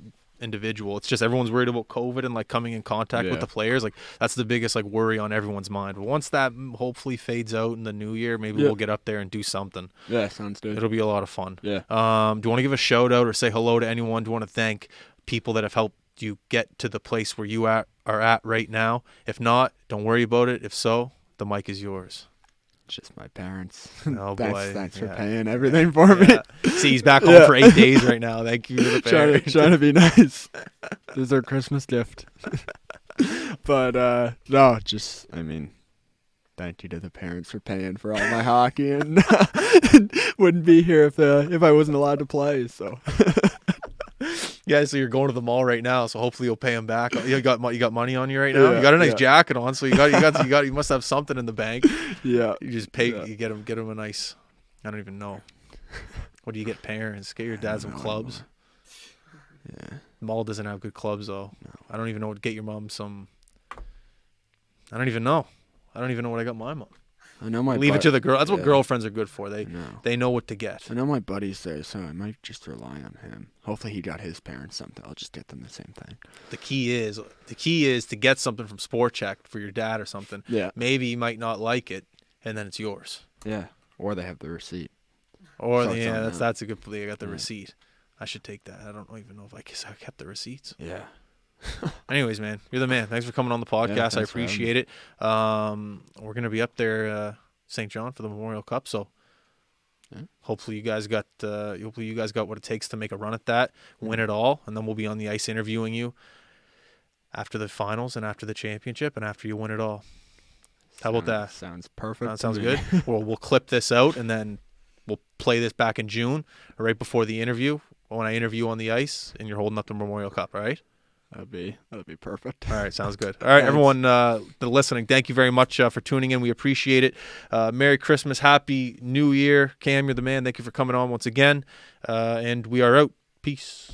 individual, it's just everyone's worried about COVID and like coming in contact with the players. Like that's the biggest like worry on everyone's mind. But once that hopefully fades out in the new year, maybe we'll get up there and do something. Yeah, sounds good. It'll be a lot of fun. Yeah. Do you want to give a shout out or say hello to anyone? Do you want to thank people that have helped you get to the place where you are at right now? If not, don't worry about it. If so, the mic is yours. Just my parents. Oh boy. Thanks for paying everything for me. See, he's back home for 8 days right now. Thank you to the parents. Trying to be nice. This is our Christmas gift. But no, just I mean, thank you to the parents for paying for all my hockey, and wouldn't be here if I wasn't allowed to play. So. Yeah, so you're going to the mall right now, so hopefully you'll pay him back. You got money on you right now. You got a nice jacket on, so you must have something in the bank. Yeah. You just pay. Yeah. You get him a nice. I don't even know. What do you get parents? Get your dad some clubs. Yeah. Mall doesn't have good clubs though. No. I don't even know what to get your mom some. I don't even know what I got my mom. I know my Leave it to the girl. That's what girlfriends are good for. know. They know what to get. I know my buddy's there, so I might just rely on him. Hopefully he got his parents something. I'll just get them the same thing. The key is to get something from Sport Check for your dad or something. Yeah. Maybe he might not like it, and then it's yours. Yeah. Or they have the receipt. Or So that's a good play. I got the receipt. I should take that. I don't even know if I kept the receipts. Yeah. Anyways, man, you're the man. Thanks for coming on the podcast. I appreciate it. We're gonna be up there, St. John, for the Memorial Cup. So hopefully you guys got what it takes to make a run at that, win it all, and then we'll be on the ice interviewing you after the finals and after the championship and after you win it all. How about that? Sounds perfect. That sounds good. We'll clip this out and then we'll play this back in June, right before the interview, when I interview on the ice and you're holding up the Memorial Cup. All right. That'd be perfect. All right, sounds good. All right, everyone listening, thank you very much for tuning in. We appreciate it. Merry Christmas, Happy New Year. Cam, you're the man. Thank you for coming on once again. And we are out. Peace.